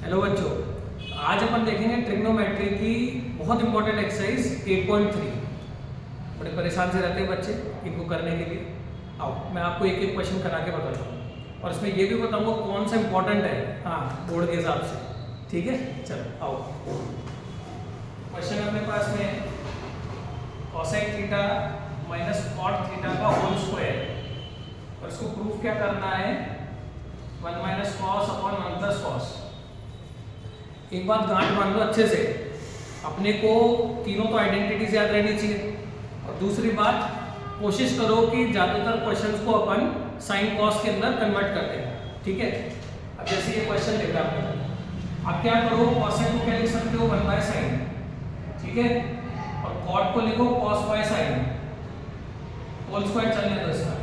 Hello बच्चों, आज अपन देखेंगे ट्रिग्नोमेट्री की बहुत इंपॉर्टेंट एक्सरसाइज 8.3। बड़े परेशान से रहते हैं बच्चे इनको करने के लिए। आओ मैं आपको एक एक क्वेश्चन करा के बताता हूँ और इसमें ये भी बताऊँगा कौन सा इंपॉर्टेंट है बोर्ड के हिसाब से। ठीक है, चलो आओ। क्वेश्चन अपने पास में cosec theta minus cot theta का होल स्क्वायर और इसको प्रूफ क्या करना है 1 minus cos upon 1 plus cos. एक बात गांठ बांध लो अच्छे से, अपने को तीनों तो आइडेंटिटीज याद रहनी चाहिए और दूसरी बात कोशिश करो कि ज़्यादातर क्वेश्चंस को अपन साइन कॉस के अंदर कन्वर्ट करते हैं। ठीक है, अब जैसे ये क्वेश्चन लिखा आपने, आप क्या करो कॉसेक को क्या लिख सकते हो 1 बाय साइन, ठीक है, और कॉट को लिखो cos by sine, whole square चलने दो इसका।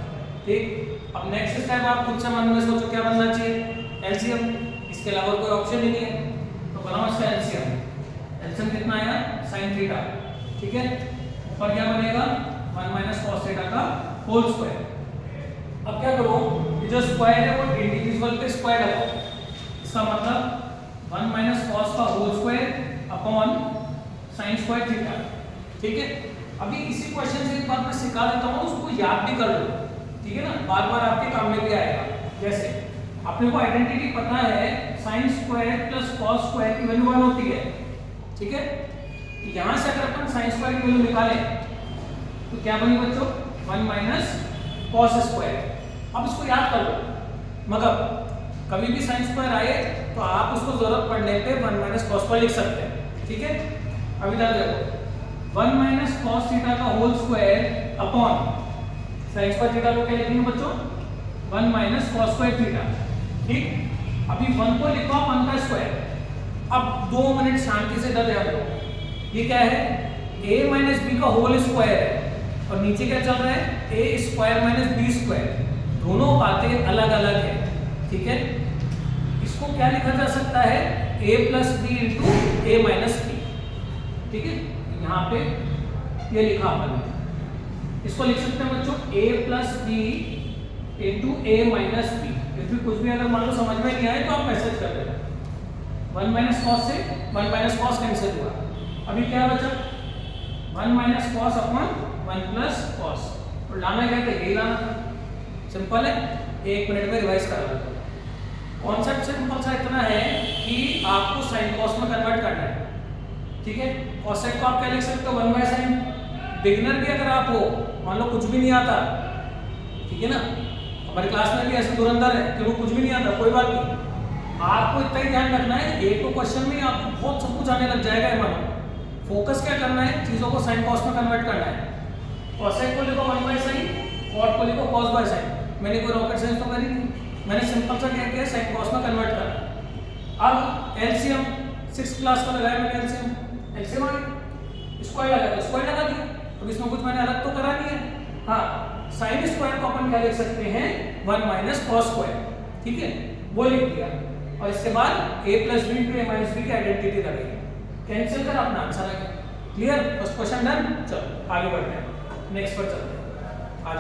ठीक, अब नेक्स्ट स्टेप आप खुद से मन में सोचो क्या बनना चाहिए, एलसीएम। इसके अलावा कोई ऑप्शन ही नहीं है तो बनाओ इसका एलसीएम। एलसीएम कितना आया sin थीटा, ठीक है, ऊपर क्या बनेगा 1 माइनस cos थीटा का होल स्क्वायर। अब क्या करो, ये जो स्क्वायर है वो इंडिविजुअल पे स्क्वायर लगाओ, इसका मतलब 1 माइनस cos का whole square upon sin square theta. ठीक है, अभी इसी क्वेश्चन से एक बात मैं सिखा देता हूँ, उसको याद भी कर लो, ठीक है ना, बार बार आपके काम में भी आएगा। जैसे अपने को आइडेंटिटी पता है sin square plus cos square की वैल्यू 1 होती है, ठीक है, यहां से अगर अपन sin स्क्वायर की वैल्यू निकालें तो क्या बनी बच्चों 1 माइनस cos स्क्वायर। अब इसको याद कर लो, मगर कभी भी sin स्क्वायर आए तो आप उसको जरूरत पड़ने पे 1 माइनस cos स्क्वायर लिख सकते हैं। ठीक है, अभी ध्यान देखो 1 माइनस cos थीटा का whole square upon sin square theta को क्या लिखेंगे बच्चों 1 माइनस cos स्क्वायर थीटा। ठीक, अभी 1 को लिखो आप 1 का स्क्वायर। अब 2 मिनट शांति से इधर ध्यान दो, ये क्या है a माइनस बी का होल स्क्वायर है और नीचे क्या चल रहा है a square minus B square, दोनों बातें अलग अलग है। ठीक है, इसको क्या लिखा जा सकता है a plus B into A minus B. ठीक है, यहाँ पे ये लिखा अपन, इसको लिख सकते हैं बच्चों a plus B into A minus B. फिर कुछ भी अगर मान लो समझ में नहीं आए तो आप मैसेज कर देना। 1 माइनस कॉस से 1 माइनस कॉस कैंसिल हुआ, अभी क्या बचा 1 minus cos upon 1 plus cos, और लाना क्या था यही लाना था। सिंपल है, 1 मिनट में रिवाइज करा देता हूं। कॉन्सेप्ट सिंपल सा इतना है कि आपको साइन कॉस में कन्वर्ट करना है। ठीक है, कॉसेक को आप क्या लिख सकते हो 1 बाय साइन। बिगिनर भी अगर आप हो, मान लो कुछ भी नहीं आता, ठीक है ना, हमारी क्लास में भी ऐसे धुरंधर है कि वो कुछ भी नहीं आता, कोई बात नहीं, आपको इतना ही ध्यान रखना है एक तो क्वेश्चन में आपको बहुत सब कुछ आने लग जाएगा। मानो फोकस क्या करना है, चीजों को साइन कॉस में कन्वर्ट करना है। कॉसेक को लिखो 1 बाय साइन, कॉट को लिखो कॉस बाय साइन। मैंने कोई रॉकेट साइंस तो करी नहीं, मैंने सिंपल सा क्या किया साइन कॉस में कन्वर्ट करा। अब एलसीएम 6th क्लास का लगाया मैंने, एलसीएम आ गया, स्क्वायर लगा तो स्क्वायर लगा दिया। अब इसमें कुछ मैंने अलग तो करा नहीं है। हाँ, साइन स्क्वायर को अपन क्या लिख सकते हैं 1 माइनस कॉस स्क्वायर, ठीक है, वो लिख दिया और इसके बाद a plus B into A minus B की आइडेंटिटी लगेगी, कैंसिल कर अपना आंसर आ गया। Clear, first question done. चलो आगे बढ़ते हैं, नेक्स्ट पर चलते हैं। आज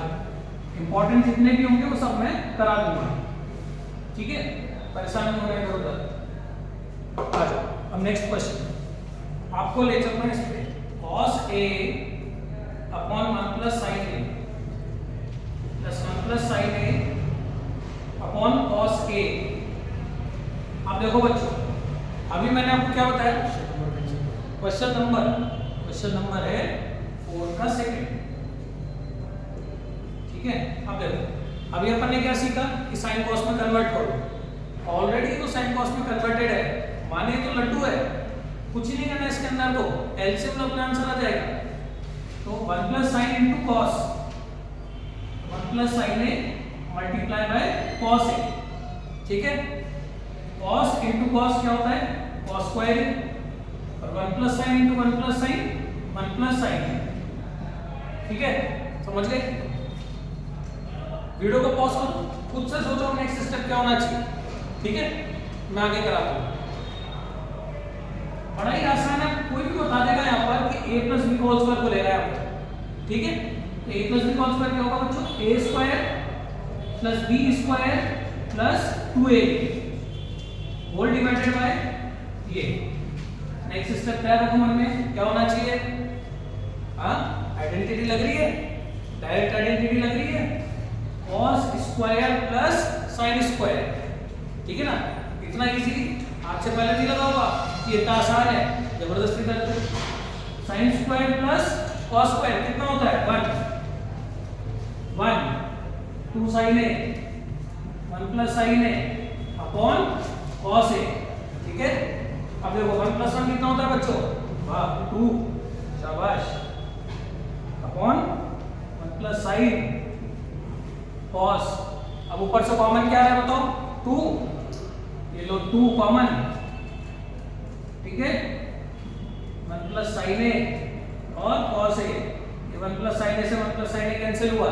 इंपॉर्टेंट जितने भी होंगे वो सब मैं करा दूंगा, ठीक है, परेशान नहीं होना इधर उधर। आ जाओ, अब नेक्स्ट क्वेश्चन आपको ले चलना है इस पे cos a upon 1 plus sign a plus 1 plus sign a upon cos a। अब देखो बच्चों, अभी मैंने आपको क्या बताया, क्वेश्चन नंबर है 4 का सेकंड। ठीक है, अब देखो अभी अपन ने क्या सीखा कि साइन कॉस में कन्वर्ट करो। ऑलरेडी तो साइन कॉस में कन्वर्टेड है, माने तो लड्डू है, कुछ ही नहीं करना इसके अंदर, तो एलसीएम लो अपना आंसर आ जाएगा। तो 1 plus sine into cos, 1 plus sine A multiply by cos A. ठीक है, कॉस इंटू कॉस क्या होता है कॉस स्क्वायर ए, और 1 plus sine into 1 plus sine 1 plus sine A. ठीक है, समझ गए। वीडियो को पॉज करो, खुद से सोचो नेक्स्ट स्टेप क्या होना चाहिए। ठीक है, मैं आगे कराता हूँ। बड़ा ही आसान है, कोई भी बता देगा यहाँ पर कि a plus B whole square को ले रहा है आपको। ठीक है, तो a plus B whole square क्या होगा बच्चों a square plus B square plus 2ab। Whole divided by ये। नेक्स्ट स्टेप क्या रखो मन में, क्या होना चाहिए? हाँ, आइडेंटिटी लग रही है, डायरेक्ट आइडेंटिटी लग रही है, cos square plus sine square, ठीक है ना? इतना इजी, आपसे पहले नहीं लगा होगा, ये इतना आसान है, जबरदस्ती करते। Sine square plus cos square कितना होता है? 1 2 sign A 1 plus sine A upon cos A, ठीक है? अब देखो 1 प्लस 1 कितना होता है बच्चों? वाह 2, शाबाश, अपॉन 1 प्लस साइन कॉस। अब ऊपर से कॉमन क्या है बताओ? 2, ये लो 2 कॉमन, ठीक है? 1 प्लस साइन ए और कॉस ए, ये 1 प्लस साइन ए से 1 प्लस साइन ए कैंसिल हुआ,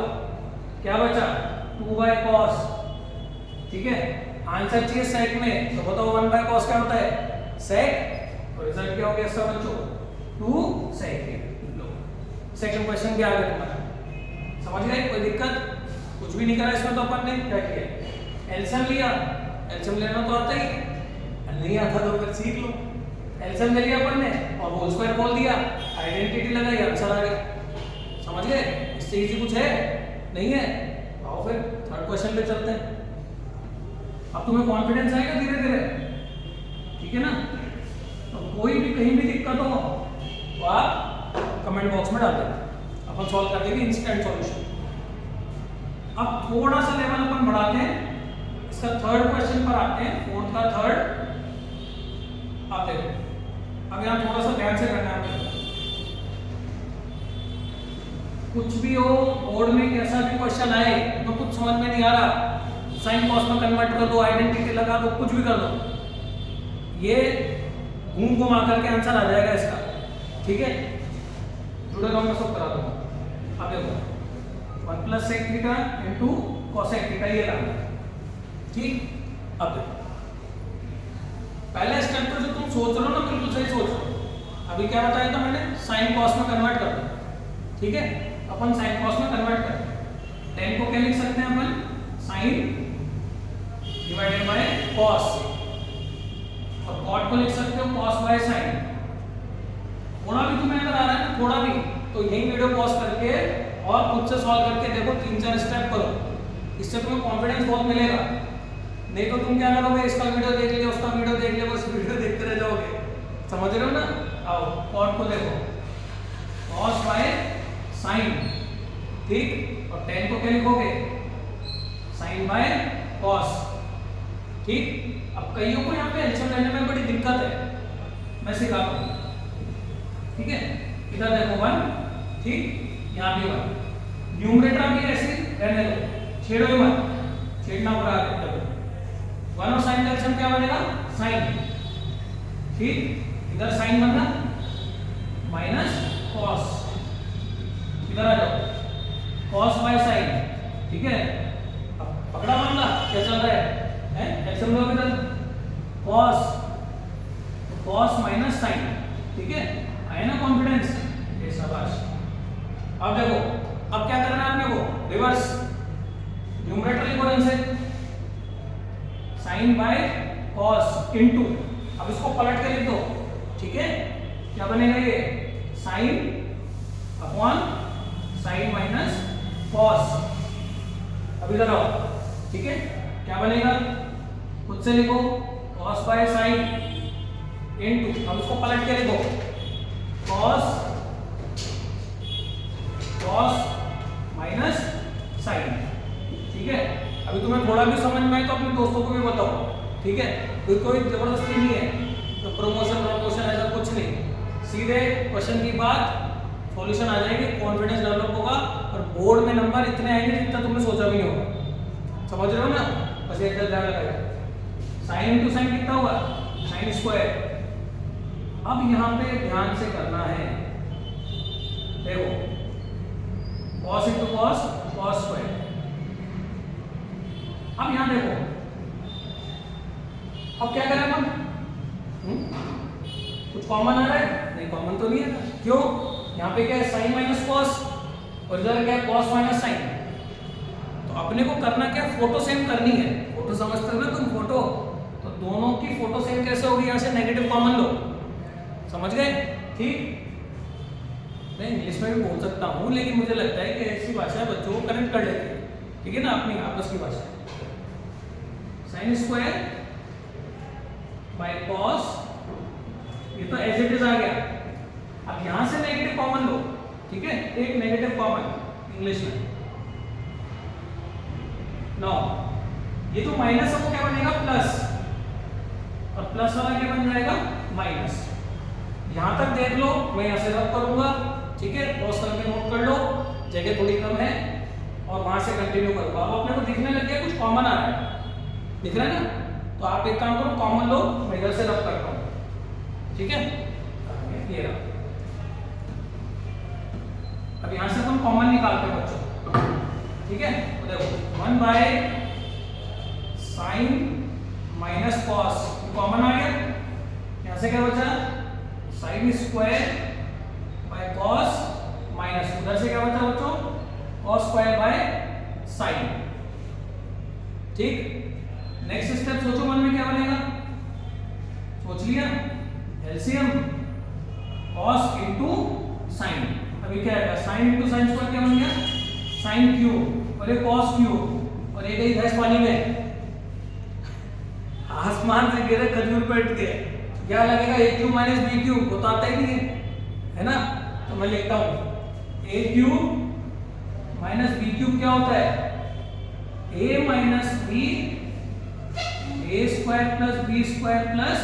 क्या बचा? 2 बाय कॉस, ठीक है? आंसर चाहिए सेक में, तो बताओ 1 बाय कॉस क्या होता है? सेक, और रिजल्ट क्या हो गया इसका बच्चों? 2 सेक। लो सेकंड क्वेश्चन भी आ गया तुम्हारा, समझ गए? कोई दिक्कत? कुछ भी नहीं करा इसमें, तो अपन ने क्या किया? एलसीएम लिया, एलसीएम लेना तो आता ही, नहीं आता तो फिर सीख लो। एलसीएम ले लिया अपन ने और होल स्क्वायर बोल दिया, आइडेंटिटी लगाई, आंसर आ गया। समझ गए? इससे इजी कुछ है नहीं है? आओ फिर थर्ड क्वेश्चन पे चलते हैं। अब तुम्हें कॉन्फिडेंस आएगा धीरे धीरे, ठीक है ना? तो कोई भी कहीं भी दिक्कत हो तो आप कमेंट बॉक्स में डाल देना, अपन सॉल्व कर देंगे इंस्टेंट सॉल्यूशन। अब थोड़ा सा लेवल अपन बढ़ाते हैं, इसका थर्ड क्वेश्चन पर आते हैं, फोर्थ का थर्ड आते हैं। अब यहाँ थोड़ा सा ध्यान से करना है, कुछ भी हो बोर्ड में कैसा भी क्वेश्चन आए तो कुछ समझ में नहीं आ रहा, साइन कॉस में कन्वर्ट कर दो, आइडेंटिटी लगा दो, कुछ भी कर दो, ये घूम घुमा करके आंसर आ जाएगा इसका, ठीक है? जुड़े रहो, मैं सब करा दूंगा। अब देखो 1 plus sec theta into cosec theta, ये रहा, ठीक? अब देखो पहले स्टेप पर जो तुम सोच रहे हो ना, बिल्कुल सही सोच रहे हो। अभी क्या बताया था मैंने? साइन कॉस में कन्वर्ट कर दो, ठीक है? अपन साइन कॉस में कन्वर्ट कर, tan को क्या लिख सकते हैं अपन? साइन डिवाइडेड बाय कॉस, और कॉट को लिख सकते हो कॉस बाय साइन। थोड़ा भी तुम्हें अगर आ रहा है ना, थोड़ा भी, तो यही वीडियो पॉज करके और खुद से सॉल्व करके देखो, 3-4 स्टेप करो, इससे तुम्हें कॉन्फिडेंस बहुत मिलेगा। नहीं तो तुम क्या करोगे? इसका वीडियो देख लिया, उसका वीडियो देख लिया, बस वीडियो देखते रह जाओगे, समझ रहे हो ना? आओ कॉट को देखो, कॉस बाय साइन, ठीक? और tan को क्या लिखोगे? साइन बाय कॉस, ठीक? अब कईयों को यहाँ पे एलसीएम लेने में बड़ी दिक्कत है, मैं सिखा दूँ, ठीक है? इधर देखो 1, ठीक? यहाँ भी 1, न्यूमरेटर भी ऐसे रहने दो, छेड़ो मत, छेड़ना पड़ा है। 1 और साइन का एलसीएम क्या बनेगा? साइन, ठीक? इधर साइन बनना माइनस कॉस, इधर आ जाओ, कॉस बाय साइन, ठीक है? अब पकड़ा मामला, क्या चल रहा है? एलसीएम लो इधर, कॉस माइनस साइन, ठीक है? आया ना कॉन्फिडेंस? ये शाबाश। अब देखो, अब क्या करना है आपने को? रिवर्स, न्यूमरेटर लिखो ढंग से, साइन बाय कॉस इनटू, अब इसको पलट के लिख दो, ठीक है? क्या बनेगा ये? Sine upon sine minus cos. अब इधर आओ, ठीक है? क्या बनेगा? खुद से लिखो, कॉस बाय साइन इनटू, अब इसको पलट के लिखो, कॉस माइनस साइन, ठीक है? अभी तुम्हें थोड़ा भी समझ में आए तो अपने दोस्तों को भी बताओ, ठीक है? कोई जबरदस्ती नहीं है, तो प्रमोशन ऐसा कुछ नहीं, सीधे क्वेश्चन की बात, सॉल्यूशन आ जाएगी, कॉन्फिडेंस डेवलप होगा, और बोर्ड में नंबर इतने आएंगे जितना तुमने सोचा भी नहीं होगा, समझ रहे हो ना? बस एक ध्यान लगाएगा, साइन इंटू साइन कितना हुआ? Sine square. अब यहाँ पे ध्यान से करना है, देखो cos into cos, cos square. अब यहां देखो, अब क्या करें हम? कुछ कॉमन आ रहा है? नहीं, कॉमन तो नहीं है, क्यों? यहाँ पे क्या है? साइन माइनस कॉस, और इधर क्या है? Cos minus sine. तो अपने को करना क्या? फोटो सेम करनी है, फोटो समझते हो ना तुम? फोटो, तो दोनों की फोटो सेम कैसे होगी, यहाँ से नेगेटिव कॉमन लो, समझ गए? ठीक, मैं इंग्लिश में भी बोल सकता हूँ, लेकिन मुझे लगता है कि ऐसी भाषा बच्चों को कनेक्ट कर लेती है, ठीक है ना, अपनी आपस की भाषा। साइन स्क्वायर बाय कॉस, ये तो एज इट इज आ गया। अब यहां से नेगेटिव कॉमन लो, ठीक है, एक नेगेटिव कॉमन इंग्लिश में। नो, ये तो माइनस है, वो क्या बनेगा प्लस, और प्लस वाला क्या बन जाएगा माइनस। यहां तक देख लो, मैं यहां से रब करूंगा, ठीक है, क्रॉस करके नोट कर लो, जगह थोड़ी कम है, और वहां से कंटिन्यू करूंगा। अब अपने को दिखने लग गया कुछ कॉमन आ रहा है, दिख रहा है ना, तो आप एक काम करो, कॉमन लो, मैं इधर से रब करता हूं, ठीक है, ये रहा। अब यहां से हम कॉमन निकालते हैं बच्चों, ठीक है, तो देखो 1 by sine minus cos, common आ गया, यहां से क्या बचा sine square by cos minus, उधर से क्या बचा बच्चों कॉस स्क्वायर बाय साइन। ठीक, नेक्स्ट स्टेप सोचो मन में क्या बनेगा, सोच लिया, एलसीएम कॉस इनटू साइन। अभी क्या आएगा, साइन इनटू साइन स्क्वायर क्या बन गया साइन क्यूब, और ये कॉस क्यूब, और ये गई भैंस पानी में, आसमान से गिरे खजूर पे अटके, क्या लगेगा ए क्यूब माइनस बी क्यूब, वो तो आता ही नहीं है ना। तो मैं लिखता हूं A cube minus B cube क्या होता है, A minus B A square plus B square plus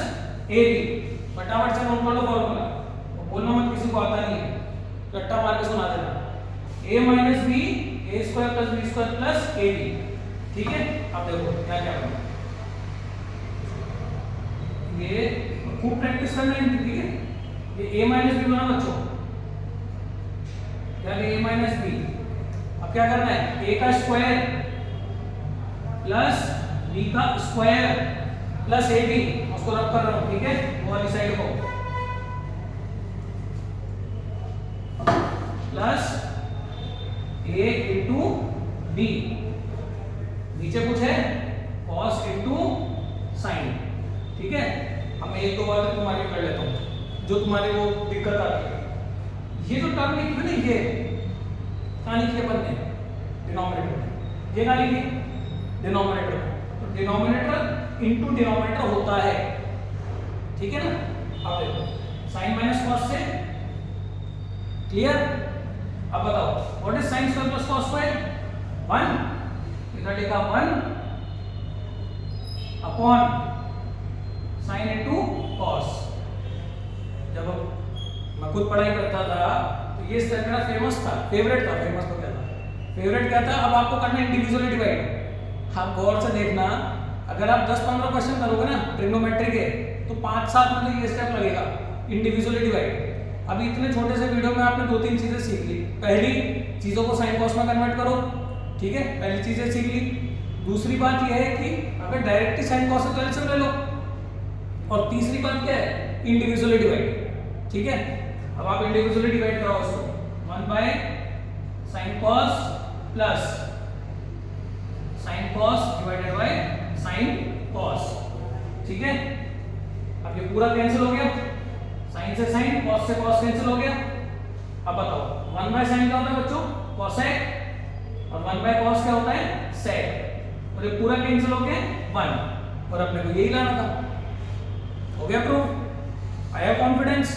A B. फटाफट से नोट कर लो फॉर्मूला, बोलना मत किसी को आता नहीं है, रट्टा मार के सुना देना, a minus B A square plus B square plus A b. ठीक है, अब देखो क्या क्या बना, ये खूब प्रैक्टिस करना है, ठीक है, ये a माइनस बी बना बच्चों, क्या a माइनस बी। अब क्या करना है, a का स्क्वायर प्लस b का स्क्वायर प्लस ए बी, उसको रब कर रहा हूं, ठीक है, वो वाली साइड को, प्लस a इंटू बी, नीचे कुछ है cos इंटू साइन। ठीक है, अब मैं एक दो बार तुम्हारी कर लेता हूं जो तुम्हारी वो दिक्कत आती है। ये जो टर्म लिखी है ना, ये कहां लिखी है अपन ने, डिनोमिनेटर में, ये कहां लिखी डिनोमिनेटर में, तो डिनोमिनेटर इंटू डिनोमिनेटर होता है, ठीक है ना। अब देखो साइन माइनस कॉस से क्लियर। अब बताओ what is sine square plus cos square, 1, इधर लिखा 1 अपॉन साइन इनटू कॉस। जब मैं खुद पढ़ाई करता था तो ये स्टेप मेरा फेमस था, फेवरेट था, फेमस तो क्या था, फेवरेट क्या था। अब आपको करना है इंडिविजुअली डिवाइड। आप गौर से देखना, अगर आप 10-15 क्वेश्चन करोगे ना ट्रिग्नोमेट्री के, तो 5-7 में तो ये स्टेप लगेगा, इंडिविजुअली डिवाइड। अभी इतने छोटे से वीडियो में आपने 2-3 चीजें सीख ली। पहली, चीजों को साइन कॉस में कन्वर्ट करो, ठीक है, पहली चीजें सीख ली। दूसरी बात यह है कि अगर डायरेक्टली साइन कॉस का एलसीएम ले लो, और तीसरी बात क्या है, इंडिविजुअली डिवाइड। ठीक है, अब आप इंडिविजुअली डिवाइड कराओ उसको, 1 by sine cos plus sine cos divided by sine cos. ठीक है, अब ये पूरा कैंसिल हो गया, साइन से साइन, कॉस से कॉस कैंसिल हो गया। अब बताओ 1 बाय साइन क्या होता है बच्चों, कॉसेक, और 1 बाय कॉस क्या होता है सेक, और ये पूरा कैंसिल हो गया 1, और अपने को यही लाना था। हो गया प्रूफ, आया कॉन्फिडेंस।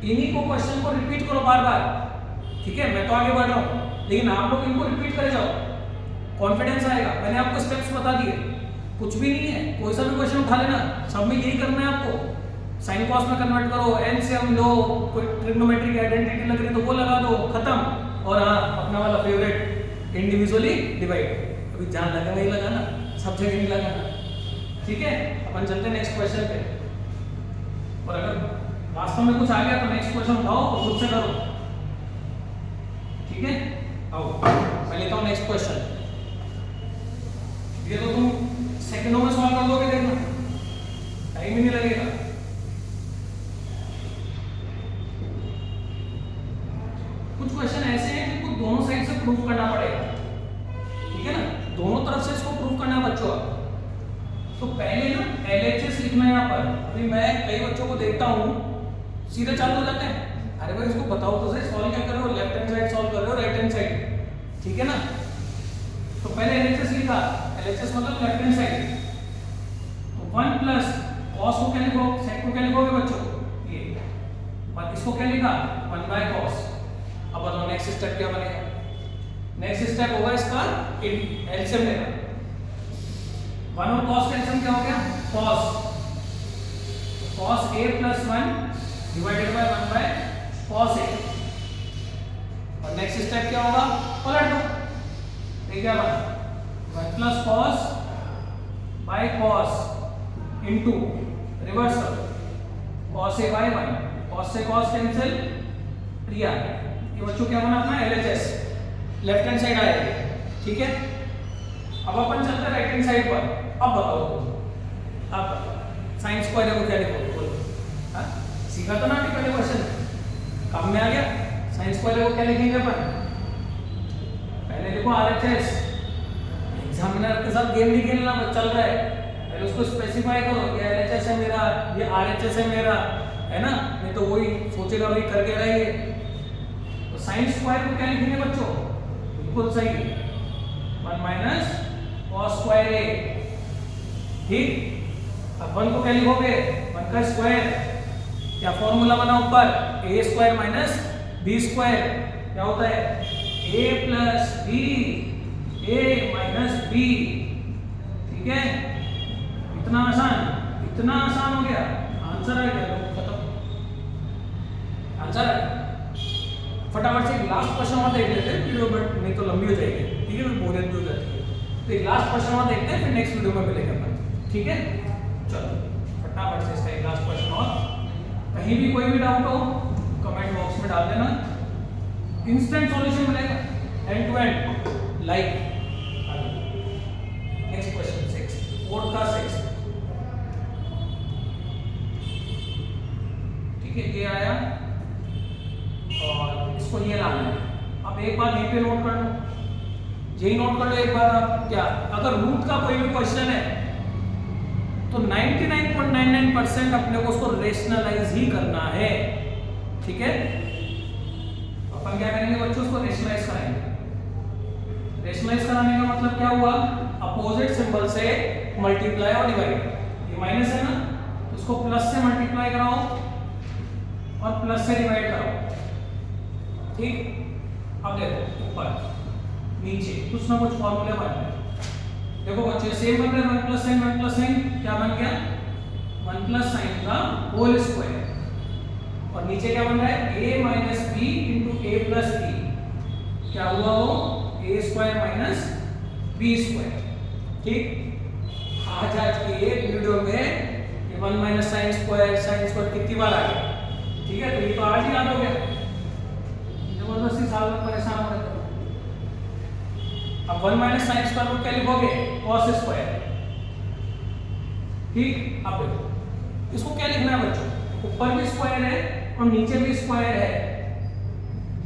इन्हीं को क्वेश्चन को रिपीट करो बार बार, ठीक है, मैं तो आगे बढ़ रहा हूं, लेकिन आप लोग इनको रिपीट करे जाओ, कॉन्फिडेंस आएगा। मैंने आपको स्टेप्स बता दिए, कुछ भी नहीं है, कोई सा भी क्वेश्चन उठा लेना, सब में यही करना है आपको। साइन कॉस में कन्वर्ट करो, एलसीएम लो, कोई ट्रिग्नोमेट्री की आइडेंटिटी लग रही है तो वो लगा दो, खत्म। और हाँ, अपना वाला फेवरेट इंडिविजुअली डिवाइड, अभी ध्यान लगाना ही लगाना, सब जगह नहीं लगाना। ठीक है, अपन चलते हैं नेक्स्ट क्वेश्चन पे, और अगर वास्तव में कुछ आ गया तो नेक्स्ट क्वेश्चन उठाओ और खुद से करो। ठीक है, आओ मैं लेता हूं नेक्स्ट क्वेश्चन। ये तो तुम सेकंडों में सॉल्व कर दोगे, देखना टाइम ही नहीं लगेगा। कुछ क्वेश्चन ऐसे हैं जिनको दोनों साइड से प्रूफ करना पड़ेगा, ठीक है ना, दोनों तरफ से इसको प्रूफ करना है बच्चों। तो पहले ना लिखना है यहाँ पर। अभी मैं कई बच्चों को देखता हूँ सीधे चालू हो जाते हैं। अरे भाई इसको बताओ तो सही, सॉल्व क्या कर रहे हो, लेफ्ट हैंड साइड सॉल्व कर रहे हो राइट हैंड साइड, ठीक है ना। तो पहले एलएचएस लिखा, एलएचएस मतलब लेफ्ट हैंड साइड, तो 1 प्लस कॉस को क्या लिखो, सेक को क्या लिखोगे बच्चों, ये और इसको क्या लिखा 1 बाय कॉस। अब बताओ नेक्स्ट स्टेप क्या बनेगा। नेक्स्ट स्टेप होगा इसका एलसीएम लेना। 1 और cos का एलसीएम क्या हो गया cos, cos a plus 1 divided by 1 by cos a। और नेक्स्ट स्टेप क्या होगा, पलट दो, ये क्या बना 1 plus cos by cos into reversal cos a by 1, cos से cos कैंसिल, प्रिया ये बच्चों क्या बना अपना एलएचएस, लेफ्ट हैंड साइड आएगा, ठीक है। अब अपन चलते हैं राइट हैंड साइड पर। अब बताओ, अब साइन स्क्वायर को क्या लिखोगे बोलो, हाँ सीखा तो ना कि पहले क्वेश्चन काम में आ गया। साइन स्क्वायर को क्या लिखेंगे अपन, पहले देखो आरएचएस, एग्जामिनर के साथ गेम नहीं खेलना चल रहा है, पहले उसको स्पेसिफाई करो ये एलएचएस है मेरा, ये आरएचएस है मेरा, है ना, नहीं तो वही सोचेगा वही करके रहेंगे। तो साइन स्क्वायर को क्या लिखेंगे बच्चों, बिल्कुल सही 1 माइनस cos स्क्वायर a, ठीक। अब 1 को क्या लिखोगे 1 का स्क्वायर, क्या फॉर्मूला बना ऊपर a square minus b square, क्या होता है a plus b, a minus b, ठीक है। इतना आसान हो गया, आंसर आ गया, खत्म आंसर है। फटाफट से एक लास्ट क्वेश्चन और देख लेते हैं, वीडियो बट नहीं तो लंबी हो जाएगी, ठीक है, बोरियत भी हो जाती है। तो एक लास्ट क्वेश्चन और देखते हैं, फिर नेक्स्ट वीडियो में मिलेंगे अपन, ठीक है। चलो फटाफट से इसका एक लास्ट क्वेश्चन और, कहीं भी कोई भी डाउट हो कमेंट बॉक्स में डाल देना, इंस्टेंट सॉल्यूशन मिलेगा end to end like. Next question 6, board का 6, ठीक है, ये आया और इसको ये लाना है। अब एक बार यहीं पे नोट कर लो, यही नोट कर लो एक बार। अब क्या, अगर रूट का कोई भी क्वेश्चन है तो 99.99% अपने को उसको रेशनलाइज ही करना है, ठीक है। अपन क्या करेंगे बच्चों, उसको रेशनलाइज कराएंगे। रेशनलाइज कराने का मतलब क्या हुआ, अपोजिट सिंबल से मल्टीप्लाई और डिवाइड, ये माइनस है ना, तो उसको प्लस से मल्टीप्लाई कराओ और प्लस से डिवाइड कराओ, ठीक। अब देखो ऊपर नीचे कुछ ना कुछ फॉर्मूले बन गए, देखो बच्चों सेम बन रहा है, 1 प्लस साइन क्या बन गया 1 प्लस साइन का होल स्क्वायर, और नीचे क्या बन रहा है a minus b into a plus b, क्या हुआ वो a square minus b square, ठीक। आज के वीडियो में ये 1 माइनस साइन स्क्वायर कितनी बार आ गया, ठीक है। तो ये तो आज ही याद हो गया, जबरदस्ती साल में परेशान हो रहे थे। अब 1 माइनस साइन स्क्वायर को क्या लिखोगे cos स्क्वायर, ठीक। अब देखो इसको क्या लिखना है बच्चों, ऊपर भी स्क्वायर है और नीचे भी स्क्वायर है,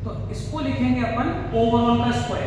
तो इसको लिखेंगे अपन ओवरऑल का स्क्वायर।